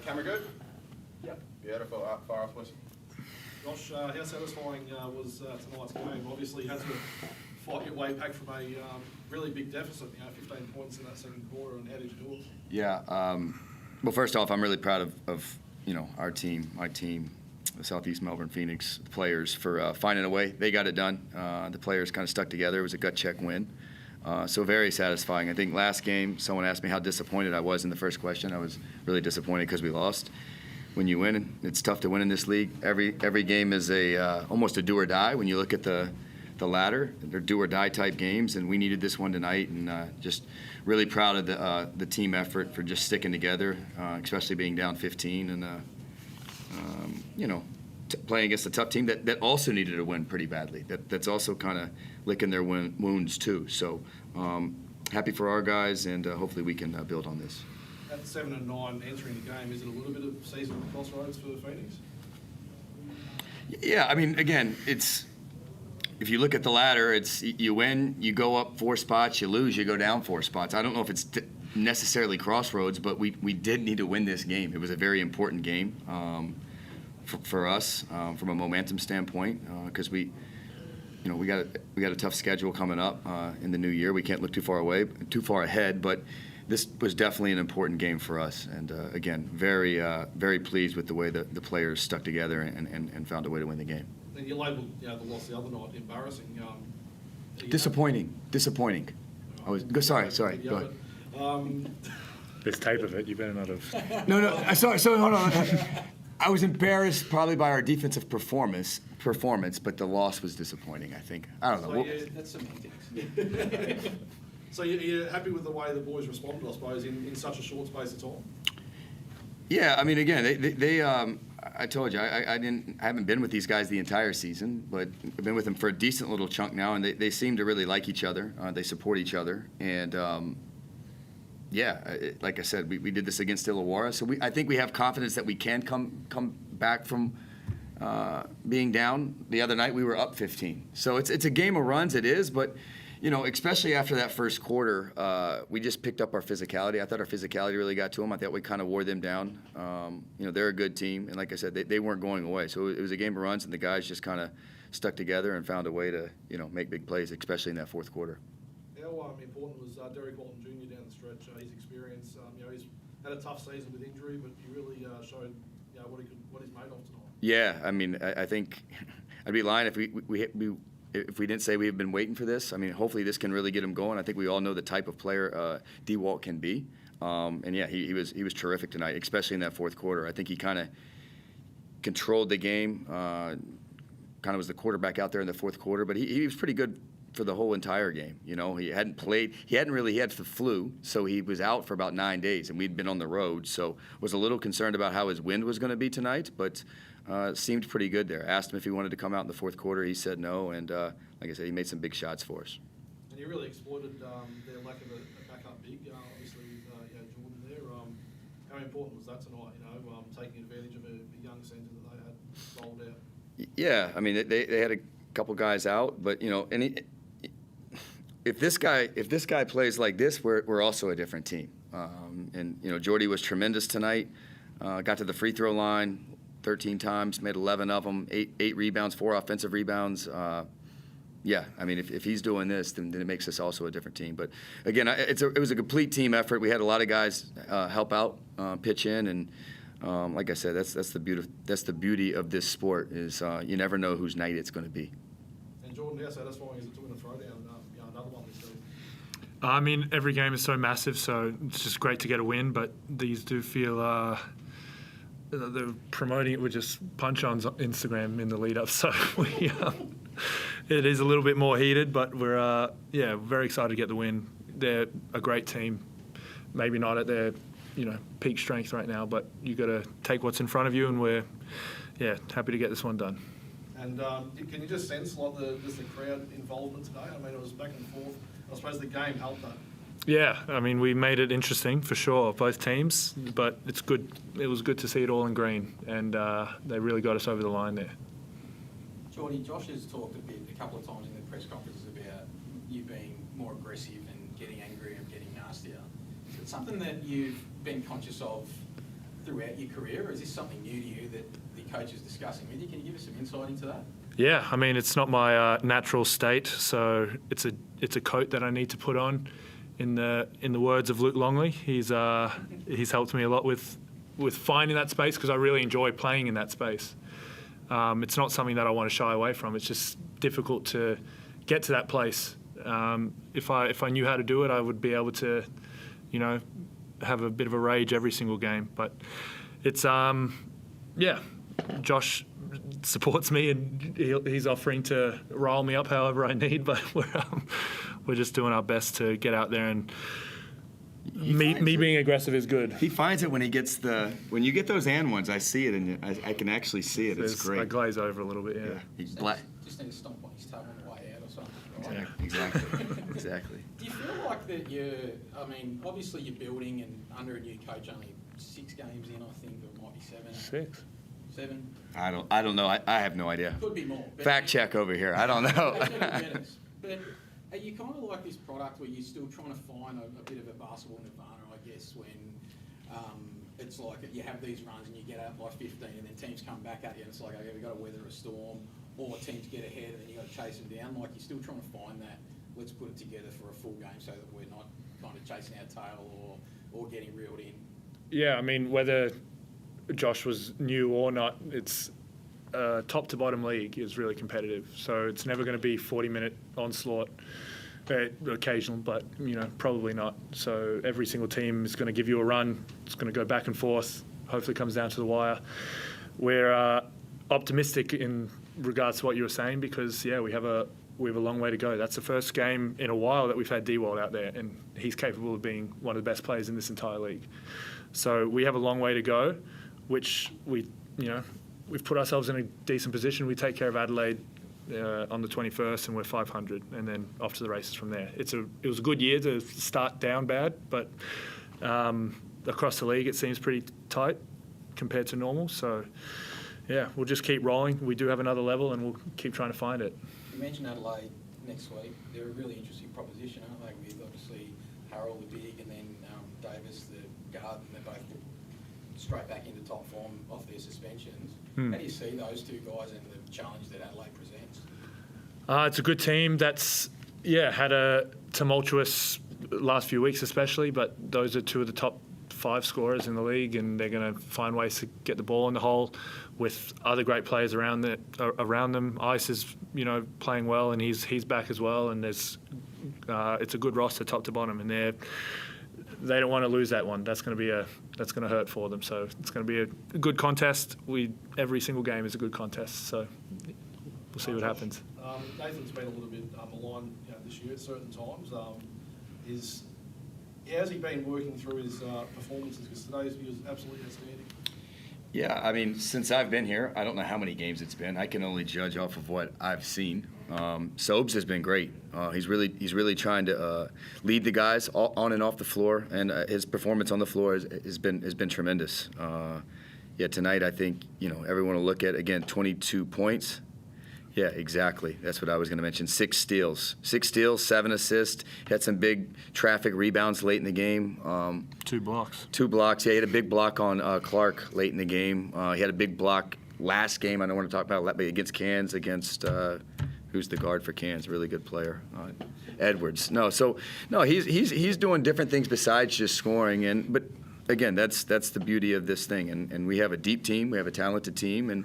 Camera good? Yep. Beautiful. Fire off, please. Josh, how satisfying was tonight's game? Obviously, you had to fight your way back from a really big deficit, 15 points in that second quarter, and how did you do it? Yeah. Well, first off, I'm really proud of our team, my team, the Southeast Melbourne Phoenix players for finding a way. They got it done. The players kind of stuck together. It was a gut check win. So very satisfying. I think last game, someone asked me how disappointed I was in the first question. I was really disappointed because we lost. When you win, it's tough to win in this league. Every game is almost a do or die. When you look at the ladder, they're do or die type games, and we needed this one tonight. And just really proud of the team effort for just sticking together, especially being down 15 and playing against a tough team that also needed a win pretty badly. That's also kind of licking their wounds too. So happy for our guys, and hopefully we can build on this. At 7-9 entering the game, is it a little bit of seasonal crossroads for Phoenix? Yeah, I mean, again, if you look at the ladder, it's you win, you go up 4 spots, you lose, you go down 4 spots. I don't know if it's necessarily crossroads, but we did need to win this game. It was a very important game for us from a momentum standpoint because we got a tough schedule coming up in the new year. We can't look too far ahead, but this was definitely an important game for us. And again, very pleased with the way the players stuck together and found a way to win the game. And you labelled the loss the other night embarrassing. Disappointing. Sorry. Go ahead. There's tape of it. You better not have. No. Sorry. Hold on. I was embarrassed probably by our defensive performance, but the loss was disappointing. I think. I don't know. That's semantics. So you're happy with the way the boys responded, I suppose, in such a short space of time? Yeah, I mean, again, they I told you, I haven't been with these guys the entire season, but I've been with them for a decent little chunk now, and they seem to really like each other. They support each other, and like I said, we did this against Illawarra, so I think we have confidence that we can come back from being down. The other night we were up 15, so it's a game of runs. It is, but. Especially after that first quarter, we just picked up our physicality. I thought our physicality really got to them. I thought we kind of wore them down. They're a good team, and like I said, they weren't going away. So it was a game of runs, and the guys just kind of stuck together and found a way to, make big plays, especially in that fourth quarter. How important was Derek Walton Jr. down the stretch? His experience. He's had a tough season with injury, but he really showed what he's made of tonight. Yeah, I mean, I think I'd be lying if we didn't say we've been waiting for this. I mean, hopefully this can really get him going. I think we all know the type of player D. Walt can be. And yeah, he was terrific tonight, especially in that fourth quarter. I think he kind of controlled the game, kind of was the quarterback out there in the fourth quarter, but he was pretty good for the whole entire game. He hadn't played. He had the flu, so he was out for about 9 days, and we'd been on the road. So was a little concerned about how his wind was going to be tonight, but seemed pretty good there. Asked him if he wanted to come out in the fourth quarter. He said no, and like I said, he made some big shots for us. And you really exploited their lack of a backup big, obviously with Jordan there. How important was that tonight, taking advantage of a young centre that they had rolled out? Yeah, I mean, they had a couple guys out, but, if this guy plays like this, we're also a different team. And Jordi was tremendous tonight. Got to the free throw line 13 times, made 11 of them, 8 rebounds, 4 offensive rebounds. Yeah, I mean, if he's doing this, then it makes us also a different team. But again, it was a complete team effort. We had a lot of guys help out, pitch in, and like I said, that's the beauty of this sport is you never know whose night it's going to be. And Jordan, how satisfying is it to win a throwdown? Another one this week. I mean, every game is so massive, so it's just great to get a win. But these do feel. They're promoting it with just punch-ons on Instagram in the lead-up, so it is a little bit more heated, but we're very excited to get the win. They're a great team, maybe not at their peak strength right now, but you got to take what's in front of you, and we're happy to get this one done. And can you just sense the crowd involvement today? I mean, it was back and forth. I suppose the game helped that. Yeah, I mean, we made it interesting for sure, both teams, but it's good. It was good to see it all in green, and they really got us over the line there. Jordi, Josh has talked a couple of times in the press conferences about you being more aggressive and getting angry and getting nastier. Is it something that you've been conscious of throughout your career, or is this something new to you that the coach is discussing with you? Can you give us some insight into that? Yeah, I mean, it's not my natural state, so it's a coat that I need to put on. In the words of Luke Longley, he's helped me a lot with finding that space, because I really enjoy playing in that space. It's not something that I want to shy away from. It's just difficult to get to that place. If I knew how to do it, I would be able to, have a bit of a rage every single game. But it's Josh supports me, and he's offering to rile me up however I need. But we're just doing our best to get out there, and me being aggressive is good. He finds it when he gets when you get those and ones. I see it, and I can actually see it. It's great. I glaze over a little bit. Yeah. He's black. Just need to stomp on his toe on the way out or something. Right? Yeah, exactly. Do you feel like that obviously you're building, and under a new coach, only 6 games in, I think, or it might be 7. 6. 7? I don't know. I have no idea. Could be more. Fact check over here. I don't know. But are you kind of like this product where you're still trying to find a bit of a basketball nirvana, I guess, when it's like you have these runs and you get out by 15 and then teams come back at you and it's like, okay, we've got to weather a storm, or teams get ahead and then you've got to chase them down. Like, you're still trying to find that, let's put it together for a full game so that we're not kind of chasing our tail or getting reeled in. Yeah, I mean, whether Josh was new or not, it's top to bottom league is really competitive. So it's never going to be 40-minute onslaught, occasional, but probably not. So every single team is going to give you a run. It's going to go back and forth. Hopefully, it comes down to the wire. We're optimistic in regards to what you were saying, because we have a long way to go. That's the first game in a while that we've had D-Walt out there, and he's capable of being one of the best players in this entire league. So we have a long way to go, which we've put ourselves in a decent position. We take care of Adelaide on the 21st, and we're 500, and then off to the races from there. It was a good year to start down bad, but across the league it seems pretty tight compared to normal. So we'll just keep rolling. We do have another level, and we'll keep trying to find it. You mentioned Adelaide next week. They're a really interesting proposition, aren't they? With obviously Harold the big, and then Davis the guard, and they're both straight back into top form off their suspensions. How do you see those two guys and the challenge that Adelaide presents? It's a good team that's had a tumultuous last few weeks especially, but those are 2 of the top 5 scorers in the league, and they're going to find ways to get the ball in the hole with other great players around them. Ice is playing well, and he's back as well, and it's a good roster top to bottom, and they don't want to lose that one. That's going to hurt for them. So it's going to be a good contest. Every single game is a good contest. So we'll see what happens. Nathan's been a little bit maligned this year at certain times. How's he been working through his performances? Because today's he was absolutely outstanding. Yeah, I mean, since I've been here, I don't know how many games it's been. I can only judge off of what I've seen. Sobes has been great. He's really trying to lead the guys on and off the floor, and his performance on the floor has been tremendous. Tonight I think everyone will look at, again, 22 points. Yeah, exactly. That's what I was going to mention. 6 steals, 7 assists. He had some big traffic rebounds late in the game. 2 blocks. 2 blocks. Yeah, he had a big block on Clark late in the game. He had a big block last game. I don't want to talk about it, but against Cairns, who's the guard for Cairns? Really good player, Edwards. He's doing different things besides just scoring. But again, that's the beauty of this thing. And we have a deep team. We have a talented team, and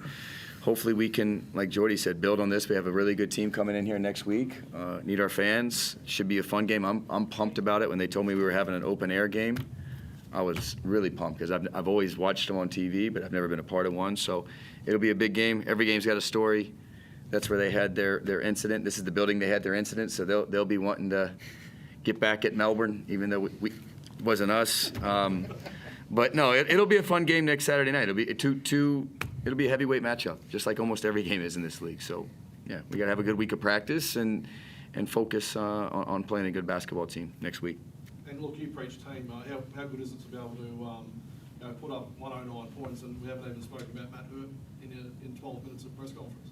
hopefully we can, like Jordi said, build on this. We have a really good team coming in here next week. Need our fans. Should be a fun game. I'm pumped about it. When they told me we were having an open air game, I was really pumped, because I've always watched them on TV, but I've never been a part of one. So it'll be a big game. Every game's got a story. That's where they had their incident. This is the building they had their incident, so they'll be wanting to get back at Melbourne, even though it wasn't us. But no, it'll be a fun game next Saturday night. It'll be a heavyweight matchup, just like almost every game is in this league. So, we got to have a good week of practice and focus on playing a good basketball team next week. And look, you preach team. How good is it to be able to put up 109 points, and we haven't even spoken about Matt Hurt in 12 minutes of press conference?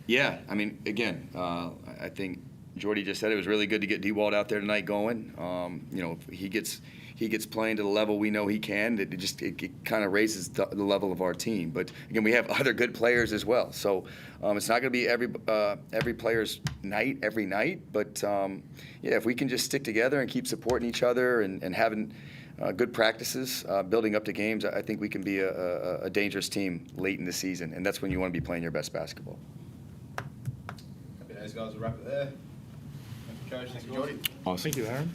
Yeah, I mean, again, I think Jordi just said it was really good to get D-Walt out there tonight going. He he gets playing to the level we know he can, it kind of raises the level of our team. But again, we have other good players as well. So it's not going to be every player's night every night. But yeah, if we can just stick together and keep supporting each other and having good practices, building up to games, I think we can be a dangerous team late in the season. And that's when you want to be playing your best basketball. Happy days, guys. We'll wrap it there. Thank you, Coach. Thank you, Jordi. Thank you, Aaron.